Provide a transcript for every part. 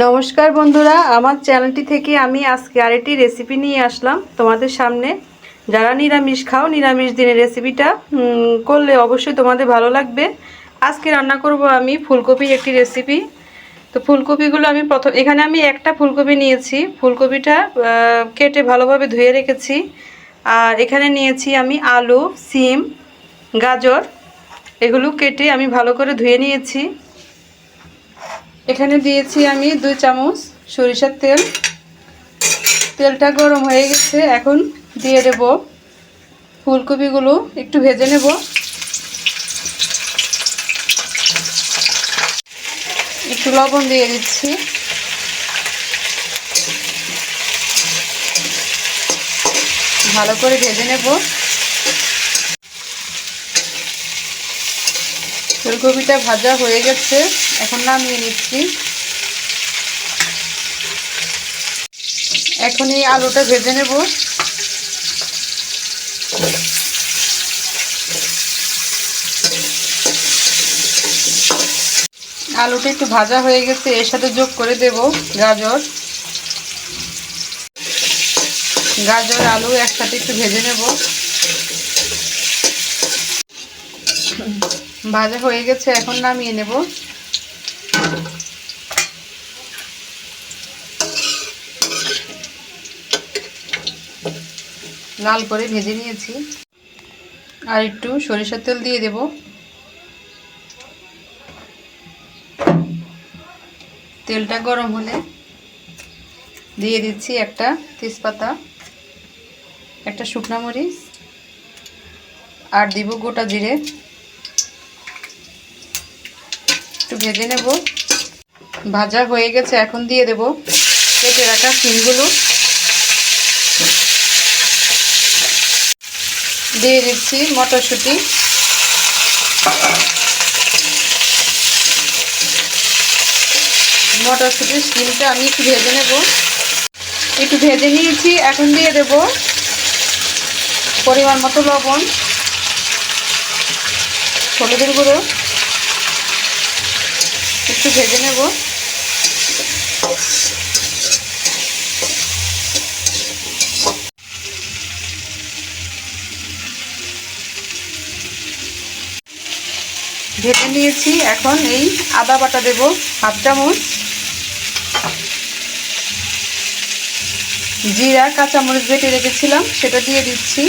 নমস্কার বন্ধুরা, আমার চ্যানেলটি থেকে আমি আজকে আরেকটি রেসিপি নিয়ে আসলাম তোমাদের সামনে। যারা নিরামিষ খাও, নিরামিষ দিনের রেসিপিটা করলে অবশ্যই তোমাদের ভালো লাগবে। আজকে রান্না করব আমি ফুলকপির একটি রেসিপি। তো ফুলকপিগুলো আমি এখানে আমি একটা ফুলকপি নিয়েছি। ফুলকপিটা কেটে ভালোভাবে ধুয়ে রেখেছি। আর এখানে নিয়েছি আমি আলু, সিম, গাজর, এগুলো কেটে আমি ভালো করে ধুয়ে নিয়েছি। এখানে দিয়েছি আমি 2 চামচ সরিষার তেল। তেলটা গরম হয়ে গেছে, এখন দিয়ে দেব ফুলকপিগুলো, একটু ভেজে নেব। একটু লবণ দিয়ে দিচ্ছি। ভালো করে ভেজে নেব। ফুলকপিটা ভাজা হয়ে গেছে, এখন নামিয়ে নিচ্ছি। এখন এই আলুটা ভেজে নেব। আলুটা একটু ভাজা হয়ে গেছে, এর সাথে যোগ করে দেব গাজর। গাজর আলু একসাথে একটু ভেজে নেব। ভাজা হয়ে গেছে, এখন নামিয়ে নেব। লাল করে ভেজে নিয়েছি। আর একটু সরিষার তেল দিয়ে দেব। তেলটা গরম হলে দিয়ে দিচ্ছি একটা তেজপাতা, একটা শুকনো মরিচ, আর দিব গোটা জিরে। একটু ভেজে নেব। ভাজা হয়ে গেছে, এখন দিয়ে দেব কেটে রাখা সিমগুলো। দিয়ে দিচ্ছি মটরশুঁটি। মটরশুঁটির সিমটা আমি একটু ভেজে নেব। একটু ভেজে নিয়েছি, এখন দিয়ে দেব পরিমাণ মতো লবণ, হলুদের গুঁড়ো। একটু ভেজে নেব। ভেজে নিয়েছি, এখন এই আদা বাটা দেব 1/2 চামচ। জিরা কাঁচামরিচ বেটে রেখেছিলাম, সেটা দিয়ে দিচ্ছি।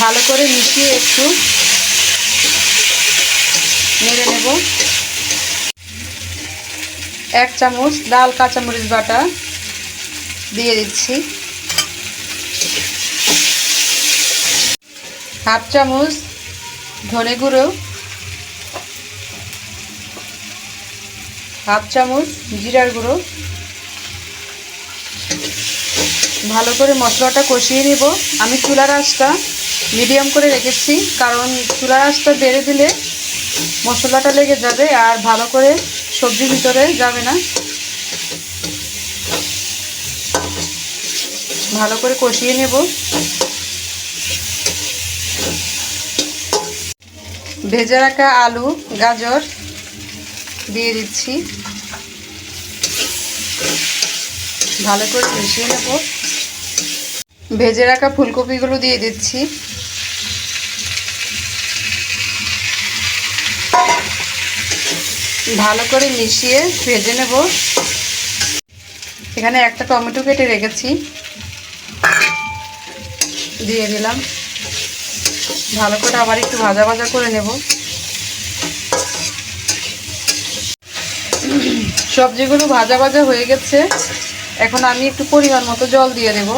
ভালো করে মিশিয়ে একটু নেড়ে নেব। 1 চামচ লাল কাঁচামরিচ বাটা দিয়ে দিচ্ছি। 1/2 চামচ ধনে গুঁড়ো, 1/2 চামচ জিরার গুঁড়ো। ভালো করে মশলাটা কষিয়ে নেব। আমি চুলার আঁচটা মিডিয়াম করে রেখেছি, কারণ চুলার আঁচটা বেড়ে দিলে মশলাটা লেগে যাবে আর ভালো করে সবজির ভিতরে যাবে না। ভালো করে কষিয়ে নেব। ভেজে রাখা আলু, গাজর দিয়ে দিচ্ছি। ভালো করে মিশিয়ে নেব। ভেজে রাখা ফুলকপিগুলো দিয়ে দিচ্ছি। ভালো করে মিশিয়ে ভেজে নেব। এখানে একটা টমেটো কেটে রেখেছি, দিয়ে দিলাম। ভালো করে আবার একটু ভাজা ভাজা করে নেব। সবজিগুলো ভাজা ভাজা হয়ে গেছে, এখন আমি একটু পরিমাণ মতো জল দিয়ে দেব।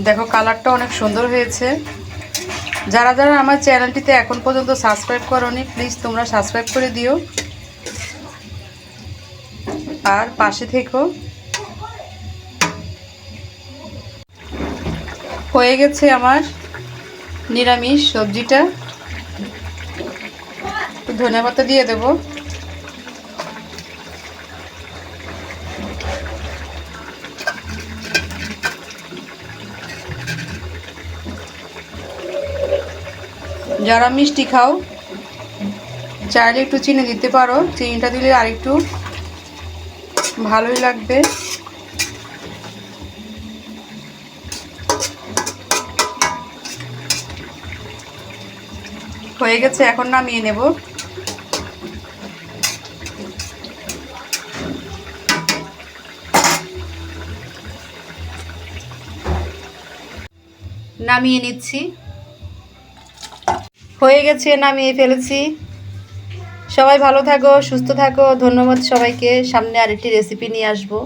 দেখো কালারটা অনেক সুন্দর হয়েছে। যারা যারা আমার চ্যানেলটিতে এখন পর্যন্ত সাবস্ক্রাইব করোনি, প্লিজ তোমরা সাবস্ক্রাইব করে দিও। আর পাশে থেকো। হয়ে গেছে আমার নিরামিষ সবজিটা। ধনেপাতা দিয়ে দেব। যারা মিষ্টি খাও চাইলে একটু চিনি দিতে পারো, চিনিটা দিলে আরেকটু ভালোই লাগবে। হয়ে গেছে, এখন নামিয়ে নেব। নামিয়ে নিচ্ছি। হয়ে গেছে, নামিয়ে ফেলেছি। সবাই ভালো থাকো, সুস্থ থাকো। ধন্যবাদ সবাইকে। সামনে আরেকটি রেসিপি নিয়ে আসবো।